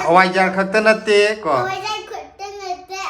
hawaijar khakta natte ko hawaijar khakta natte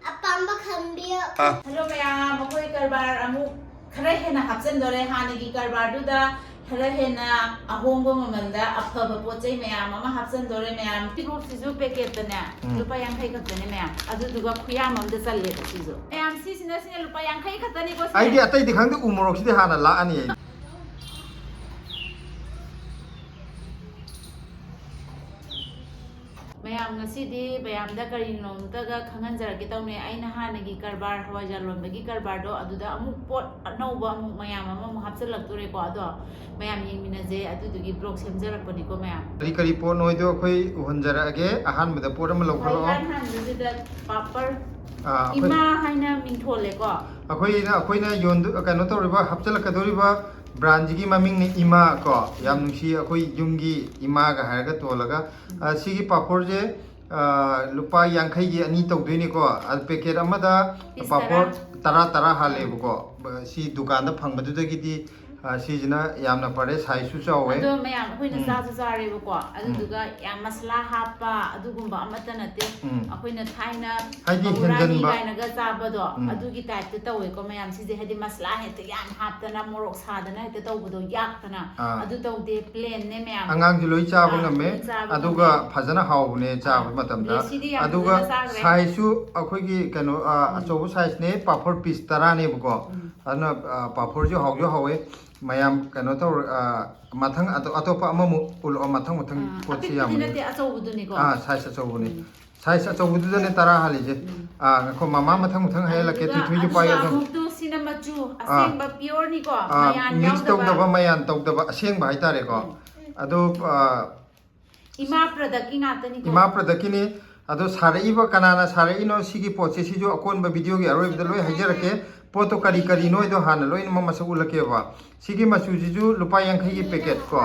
apamba khambio hello mayam makoi karbar amuk khara hena hapsen dore hanigi karbar duda khara hena ahongbo mamanda afaba pochai mayam ama hapsen dore mayam tibuk sisu packet tane lupa yang khai khatane mayam adu duga khuyam amda challe sisu mayam sisina sina lupa yang khai khatani ko ai di atai di khang de umorok si de hana la ani mayam ngasidi mayam da kari nom taga khangan jarage tawne aina hanagi karbar hawajar lombagi karbar do aduda amuk pot anouba amuk mayam ama hapsen laktore ko ado mayam yengminaje adudugi blog semjarakpani ko mayam kari pot noi do khoi uhonjara age ahan meda pot am lokro papar ima haina mingthole ko akhoi na yon kano toriba hapchalakadoriba brand gi maming ni ima ko yam nungsi akhoi yumgi ima ga haraga tolaga sigi papor je lupa yankhai gi ani tawdini ko al packet amada papor tara hale ko si dukan da phangba du gi di sijina yamna pare sai su chawe ado mayam akhoi sa re ko adu duga yam masala hapa adu gumba amata nate akhoi na thaina haidi henjan ba na ga chaba do adu gi type te tawe ko mayam si je hadi masala hete yam haptana morok sadana hete tawbudo yaktana adu tawde plain ne mayam angang ji loi chaba ngame aduga phajana hawbune chaba matamda aduga size su akhoi gi kano achobu size ne papor piece tara ne ko ana papor jo hawe mayam kano to mathang atopa amamu ulo mathang potsi yam size achobuni size achobudu ne tara halije ko mama mathang hayla ke thui ju pai ado tu cinema chu asengba pure ni ko mayan mix tawdaba mayan tawdaba asengba haitare ko ado ima product ki ngatani ko ima product ni ado saraiba kanana saraino sigi potse si jo akonba video gi aroi bida loi hajarake poto kari noi do hana loi ma masu ulake ba sigi masu jiju lupa yang khai packet ko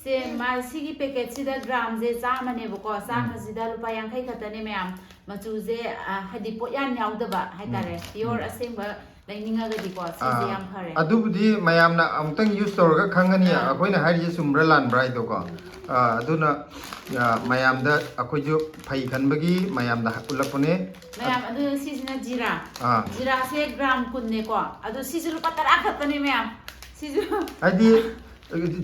se ma sigi packet sida gram je chama ne ko chama sida lupa yang khai khatane mayam machu je hadi po yan yaudaba haitare pure asengba laininga ga di ko si yam phare adubudi mayamna amtang use torga khangani akoina hairi sumra lan brai do ko aduna mayamda akoju phai khanbagi mayamda ulapune mayam adu sisina jira se gram kunne ko adu sisu lupa tara khatane mayam sisu adi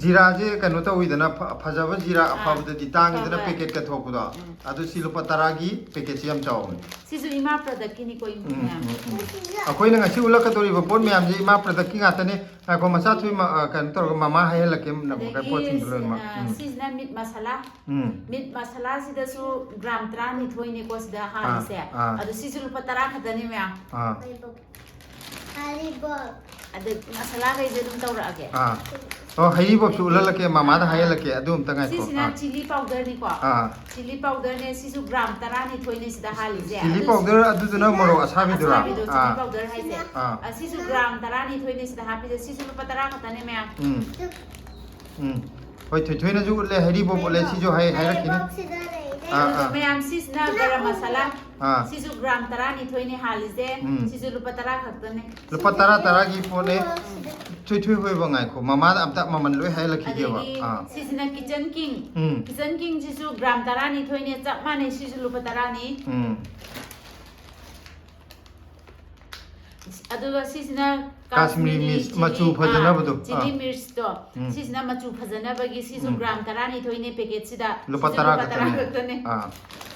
jira je kano ta uidana phajaba jira afabda di tang idana packet ka thokuda adu silupa taragi packet siam chaw sisu ima product kini ko imya akoina ngasi ulaka tori ba pon myam je ima product ki ngatane ko masa thui kan tor mama hayela kem na ko pot tin ma sisna meat masala sida su gram 3 ni thoi ni ko sida ha se adu sisu lupa tara khatani mya haribo adu masala ga je dum tawra age oh hayi bob su ulalake mama da hayela ke adum tangai ko sisina chili powder ni ko chili powder ne sisu gram 10 ni thoi ni sida hali je chili powder adu duna moro asabi dura chili powder hai je sisu gram 10 ni thoi ni sida hapi je sisu lupa tara khatane mya hoi thoi na ju le hayi bob le si jo hay rakini mayam sisna garam masala sisu gram 10 ni thoi ni hali je sisu lupa tara khatane lupa tara gi pone thui hoi ba ngai ko mama da amta maman loi hay lakhi ge ba sisina kitchen king sisu gram 10 ni thoi ni chak mane sisu lupa tara ni aduga sisina Kashmiri mirs machu phajana badu chili mirs to sisina machu phajana bagi sisu gram 10 ni thoi ni packet sida lupa tara khatane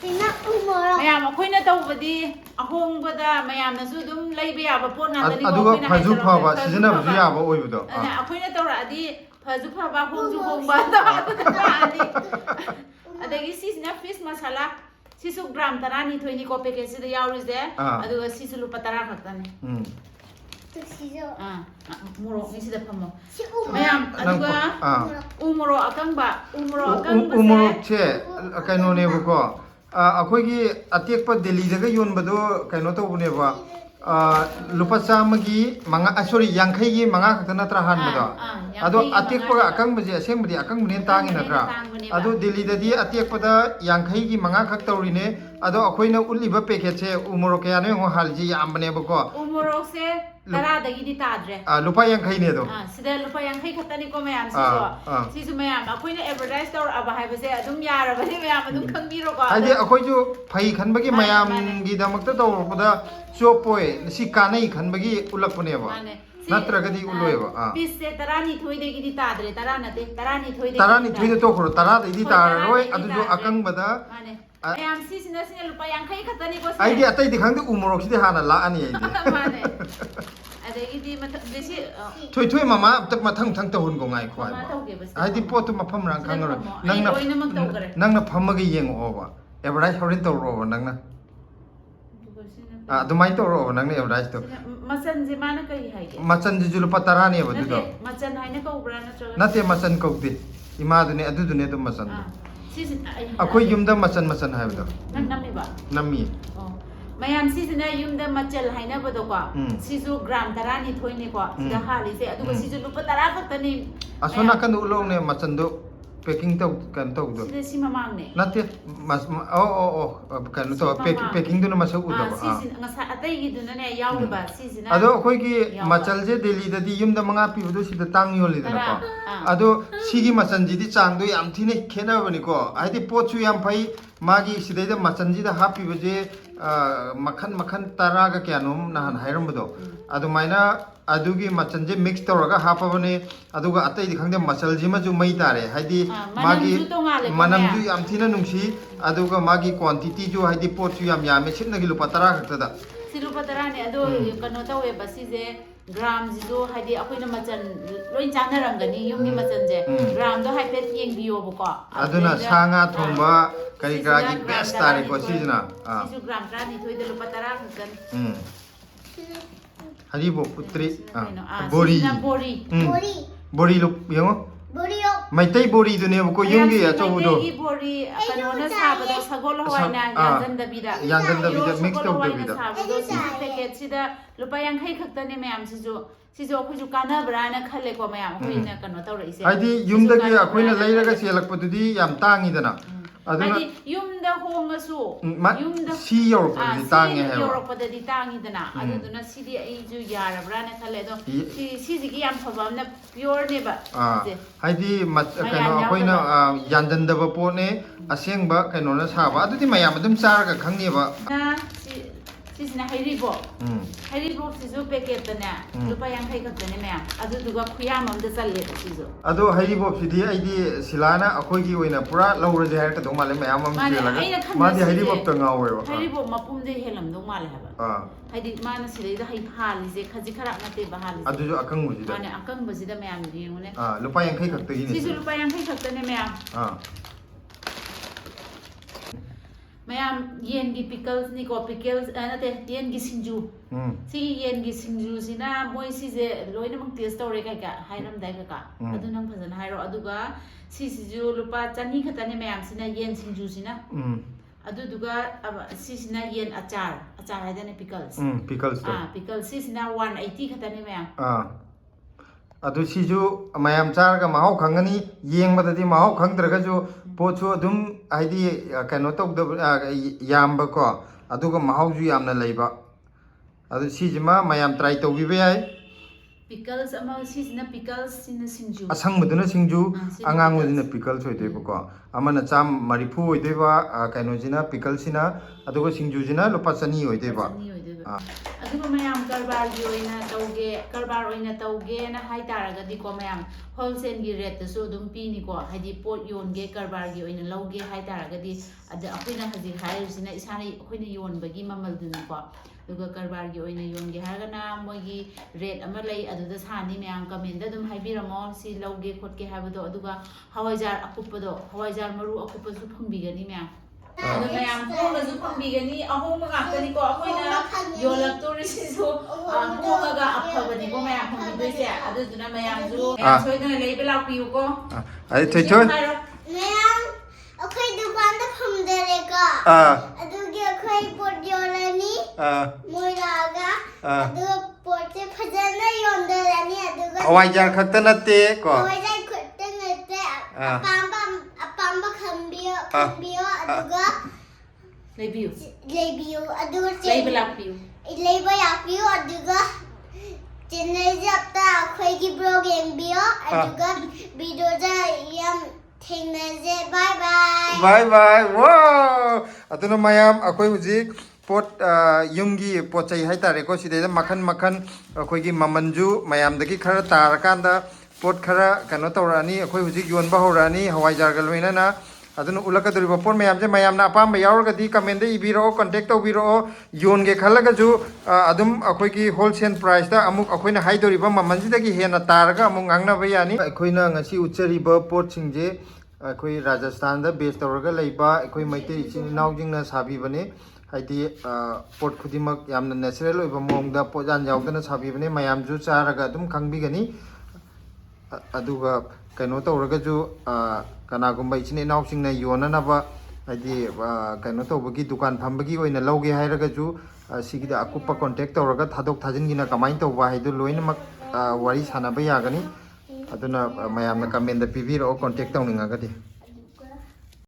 sina umoro mayam akoina tawbadi ahongbada mayam nasu dum leibe yaba pon na dani aduga phaju phaba sijana baju yaba oibudo akoina tawra adi phaju phaba hongju hongba ta adi adagi sisina fish masala sisu gram 10 ni thoi ni ko packet sida yauri je aduga sisu lupa tara khatane muro ni sida phamo mayam aduga umuro akangba umuro che kaino ne ko akhoi atekpa delhi daga yon bado kaino to bune ba lupa chamagi manga sorry yankhai gi manga khakna tra han bado ado atekpa akang baje aseng badi akang bune tangi natra ado delhi dadi atekpa da yankhai gi manga khak tawri ne ꯑꯗꯣ ꯑꯩꯈꯣꯏꯅ ꯎꯠꯂꯤꯕ ꯄꯦꯀꯦꯠꯁꯦ ꯎꯃꯣꯔꯣꯛ ꯀꯌꯥꯅꯣ ꯌꯦꯡꯉꯣ ꯍꯥꯜꯂꯤꯁꯤ ꯌꯥꯝꯕꯅꯦꯕꯀꯣ ꯎꯃꯣꯔꯣꯛꯁꯦ 10ꯗꯒꯤꯗꯤ ꯇꯥꯗ꯭ꯔꯦ ꯂꯨꯄꯥ 50ꯅꯦ ꯑꯗꯣ ꯁꯤꯗ ꯂꯨꯄꯥ 50 ꯈꯛꯇꯅꯤꯀꯣ ꯃꯌꯥꯝ ꯁꯤꯁꯨ ꯃꯌꯥꯝ ꯑꯩꯈꯣꯏꯅ ꯑꯦꯗꯚꯔꯇꯥꯏꯁ ꯇꯧꯔꯛꯑꯕ ꯍꯥꯏꯕꯁꯦ ꯑꯗꯨꯝ ꯌꯥꯔꯕꯅꯤ ꯃꯌꯥꯝ ꯑꯗꯨꯝ ꯈꯪꯕꯤꯔꯣꯀꯣ ꯍꯥꯏꯗꯤ ꯑꯩꯈꯣꯏꯁꯨ ꯐꯩ ꯈꯟꯕꯒꯤ ꯃꯌꯥꯝꯒꯤꯗꯃꯛꯇ ꯇꯧꯔꯛꯄꯗ ꯆꯣꯞꯄꯣꯏ ꯁꯤ ꯀꯥꯟꯅꯩ ꯈꯟꯕꯒꯤ ꯎꯠꯂꯛꯄꯅꯦꯕ ꯅꯠꯇ꯭ꯔꯒꯗꯤ ꯎꯠꯂꯣꯏꯕ ꯄꯤꯁꯁꯦ 12ꯗꯒꯤꯗꯤ ꯇꯥꯗ꯭ꯔꯦ 10 ꯅꯠꯇꯦ 12ꯗ ꯇꯣꯛꯈ꯭ꯔꯣ 10ꯗꯩꯗꯤ ꯇꯥꯔꯔꯣꯏ ꯑꯗꯨꯁꯨ ꯑꯀꯪꯕꯗ ꯃꯌꯥꯝ ꯁꯤꯁꯤꯅ ꯂꯨꯄꯥ 50 ꯈꯛꯇꯅꯤꯀꯣ ꯑꯩꯗꯤ ꯑꯇꯩꯗꯤ ꯈꯪꯗꯦ ꯎꯃꯣꯔꯣꯛꯁꯤꯗꯤ ꯍꯥꯟꯅ ꯂꯥꯛꯑꯅꯤ ꯑꯩꯗꯤ ꯃꯥꯅꯦ ꯑꯗꯒꯤꯗꯤ ꯃꯊꯪꯗꯁꯤ ꯊꯣꯏ ꯃꯃꯥ ꯑꯝꯇ ꯃꯊꯪ ꯇꯧꯍꯟꯒꯣ ꯉꯥꯏꯈꯣ ꯍꯥꯏꯕ ꯍꯥꯏꯗꯤ ꯄꯣꯠꯇꯨ ꯃꯐꯝ ꯃꯔꯥꯡ ꯈꯪꯉꯔꯣই ꯅꯪꯅ ꯐꯝꯃꯒ ꯌꯦꯡꯉꯛꯑꯣꯕ ꯑꯦꯗꯚꯔꯇꯥꯏꯁ ꯍꯣꯔꯦꯟ ꯇꯧꯔꯛꯑꯣꯕ ꯅꯪꯅ ꯑꯗꯨꯃꯥꯏꯅ ꯇꯧꯔꯛꯑꯣꯕ ꯅꯪꯅ ꯑꯦꯗꯚꯔꯇꯥꯏꯁꯇꯣ ꯃꯆꯟꯁꯦ ꯃꯥꯅ ꯀꯔꯤ ꯍꯥꯏꯒꯦ ꯃꯆꯟꯁꯤꯁꯨ ꯂꯨꯄꯥ 10ꯅꯦꯕ ꯑꯗꯨꯗꯣ ꯃꯆꯟ ꯍꯥꯏꯅ ꯀꯧꯕ꯭ꯔꯥ ꯅꯠꯇ꯭ꯔꯒ ꯅꯠꯇꯦ ꯃꯆꯟ ꯀꯧꯗꯦ ꯏꯃꯥꯗꯨꯅꯦ ꯑꯗꯨꯗꯨꯅꯦ ꯑꯗꯨꯝ ꯃꯆꯟꯗꯣ ꯑꯩꯈꯣꯏ ꯌꯨꯝꯗ ꯃꯆꯟ ꯍꯥꯏꯕꯗꯣ ꯅꯝꯃꯤꯕ ꯅꯝꯃꯤ ꯃꯌꯥꯝ ꯁꯤꯁꯤꯅ ꯌꯨꯝꯗ ꯃꯆꯜ ꯍꯥꯏꯅꯕꯗꯣꯀꯣ ꯁꯤꯁꯨ ꯒ꯭ꯔꯥꯝ 12ꯅꯤꯀꯣ ꯁꯤꯗ ꯍꯥꯜꯂꯤꯁꯦ ꯑꯗꯨꯒ ꯁꯤꯁꯨ ꯂꯨꯄꯥ 10 ꯈꯛꯇꯅꯤ ꯑꯁꯣꯝ ꯅꯥꯀꯟꯗ ꯎꯠꯂꯛꯎꯅꯦ ꯃꯆꯟꯗꯣ ꯄꯦꯀꯤꯡ ꯀꯩꯅꯣ ꯇꯧꯕꯗꯣ ꯁꯤꯗ ꯁꯤ ꯃꯃꯥꯡꯅꯦ ꯅꯠꯇꯦ ꯀꯩꯅꯣ ꯇꯧ ꯄꯦꯀꯤꯡꯗꯨꯅ ꯃꯁꯛ ꯎꯗꯕ ꯁꯤꯁꯤꯅ ꯉꯁꯥꯏ ꯑꯇꯩꯒꯤꯗꯨꯅꯅꯦ ꯌꯥꯎꯔꯤꯕ ꯁꯤꯁꯤꯅ ꯑꯗꯣ ꯑꯩꯈꯣꯏꯒꯤ ꯃꯆꯜꯁꯦ ꯗꯦꯜꯂꯤꯗꯗꯤ ꯌꯨꯝꯗ 5 ꯄꯤꯕꯗꯣ ꯁꯤꯗ ꯇꯥꯡ ꯌꯣꯜꯂꯤꯗꯅꯀꯣ ꯑꯗꯣ ꯁꯤꯒꯤ ꯃꯆꯜꯁꯤꯗꯤ ꯆꯥꯡꯗꯣ ꯌꯥꯝ ꯊꯤꯅ ꯈꯦꯠꯅꯕꯅꯤꯀோ ꯍꯥꯏꯗꯤ ꯄꯣꯠꯁꯨ ꯌꯥम ꯐꯩ मागी सिदैदा मचनजिदा हापिबजे मखन मखन तरागा क्यानोम नहन हाइरमबदो अदुमाइना अदुगी मचनजे मिक्स तौरगा हापबने अदुगा अतैदि खंगदे मचलजिमजु मई तारे हाइदि मागी मनमजु याम थिना नुंसी अदुगा मागी क्वांटिटी जो हाइदि पोटसु याम यामे सिनगी लुपा 10 खक्तदा ꯁꯤ ꯂꯨꯄꯥ 10ꯅꯦ ꯑꯗꯣ ꯀꯩꯅꯣ ꯇꯧꯋꯦꯕ ꯁꯤꯁꯦ ꯒ꯭ꯔꯥꯝꯁꯤꯁꯨ ꯍꯥꯏꯗꯤ ꯑꯩꯈꯣꯏꯅ ꯃꯆꯜ ꯂꯣꯏ ꯆꯥꯟꯅꯔꯝꯒꯅꯤ ꯌꯨꯝꯒꯤ ꯃꯆꯜꯁꯦ ꯒ꯭ꯔꯥꯝꯗꯣ ꯍꯥꯏꯐꯦꯠ ꯌꯦꯡꯕꯤꯌꯣꯕꯀꯣ ꯑꯗꯨꯅ ꯁꯥ ꯉꯥ ꯊꯣꯡꯕ ꯀꯔꯤ ꯀꯔꯥꯒꯤ ꯕꯦꯁ ꯇꯥꯔꯦꯀꯣ ꯁꯤꯁꯤꯅ ꯁꯤꯁꯨ ꯒ꯭ꯔꯥꯝ 12ꯗ ꯂꯨꯄꯥ 10 ꯈꯛꯇꯅꯤ हरिबो पुत्री बोरी बोरी लोग यंगो मैतै बोरी दुने को युंगी अचौबदो मैतै बोरी कनोना साबदो सगोल हवाइना याजन दबिदा मिक्स तौदबिदा साबदो पैकेट सिदा लुपा 50 खक्तने मैम सिजो अखोजु कानाब्राना खल्लेको मैम अखोइना कनो तौरइसे हाइदि युमदगी अखोइना लैरगा सेलकपदुदी याम तांगीदना हाइदि युमदा होंगसु युमदा सी यौरपदि तांगे है यौरपदि तांगीदना अदुदुना सिदि अइजु यारब्राना खल्ले दो सिजिगी याम फबामना प्योर नेबा हाइदि कनो अखोइना यानजनदब पोने असेंगबा कनोना साबा अदुदि मयाम अदुम चारगा खंगनेबा सिजना हैरिबो हैरिबो सिजु पैकेटने लुपा 50 खक्तने मैम अदुदुगा खुयाम अमदा चल्ले सिजु अदो हैरिबो सिदि आइदि सिलाना अखोइगी ओइना पुरा लौरजे हायर कदो माले मैम अम सिलागा मादि हैरिबो त गावेबा हैरिबो मपुमदे हेलमदो माले हाबा हाइदि माना सिदैदा है हालिजे खजि खरा नते बहालिजे अदुजु अकंगबजिदा माने अकंगबजिदा मैम येंगुने लुपा 50 खक्तगिने सिजु लुपा 50 खक्तने मैम मैम येन की पिकल्स निको पिकल्स नते येन की सिंजू सी येन की सिंजू सिना मोय सिजे लोइना मंग टेस्ट तौरे काइका हाइरम दाइ का अदु नंग फजन हाइरो अदुगा सिजु लुपा 2 खतने मैम सिना येन सिंजू सिना अदुदुगा सिसिना येन अचार हाइदने पिकल्स पिकल्स सिसिना 180 खतने मैम अदु सिजु मयाम चारगा माहौ खंगनी येंगबददि माहौ खंगद्रगजु पोचु अदुम हाइदि कनो तौद यामबको अदुगा माहौजु यामना लैबा अदु सिजिमा मयाम ट्राई तौबिबे याय पिकल्स अमा सिजना पिकल्स सिना सिंजु असंगबदुना सिंजु अंगांगुदिना पिकल्स होइदेबको अमना चाम मरिफु होइदेबा कनोजिना पिकल्सिना अदुगा सिंजुजिना लुपा 2 होइदेबा अदुगा मयाम करबारगी ओइना तौगे ना हाइ तारगदि को मयाम होलसेल गी रेट तसु दुम पीनी को हाइदि पोट योनगे करबारगी ओइना लौगे हाइ तारगदि अद अखोइना हजि हाइरसिना इसानि अखोइना योनबगी ममलदुनि को दुगा करबारगी ओइना योनगे हारगना मोगी रेट अमा लई अदुदा सानि मयाम कमेंट दुम हाइबिरमो सि लौगे खोटके हाबदो अदुगा हवाइजार हवाइजार मरु अकुपसु फंबिगनि मयाम अदु मयाम होगजु फंबिगनि अहोम गाक्तनि को अखोइना योलक्तोरिसिसु होगगा अफबनि को मयाम फंबिदोइसे अदुदुना मयाम जु सोइदना लेबे लापियु को अरे थोय मयाम अखोइ दुकान दा फंदरेका अदुगे अखोइ पोट योलनी मोइरागा अदु पोटे फजना योंदरानी अदुगा हवाइजार खक्त नते को हवाइजार खक्त नते पांबा खंबियो अदुगा Lebiu. Lebiu aduga Leiba lakpiu. Leiba lakpiu aduga channel japta akhoi blog yengbiyo aduga video ja yam thengnaje bye bye. Bye bye. Wow. Atuna mayam akhoi huji pot yumgi pochai haitare ko sideda makhan makhan akhoi gi mamanju mayam dagi khara tarakanda pot khara kano tawrani akhoi huji yonba horani hawai jargal loina na aduna ulakaduri bapor mayam je mayam na apam yaurga di comment de ibiro contact tawbiro yonge khalaga ju adum akhoi gi wholesale price da amuk akhoi na haidori ba mamanji dagi hena taraga amuk ngangna ba yani akhoi na ngasi uchari ba pot singje akhoi Rajasthan da base tawraga leiba akhoi maite ichin naujing na sabi bane haidi pot khudimak yamna natural oiba mongda pojan yaudana sabi bane mayam ju charaga adum khangbi gani aduga kaino tawraga ju kanagumba ichin naujing na yonana ba haidi kaino tawbagi dukan phambagi oina lauge hairaga ju sigida akupa contact tawraga thadok thajin gina kamai tawba haidu loina mak wari sanaba yagani aduna mayamna comment da pibiro contact tawninga gadi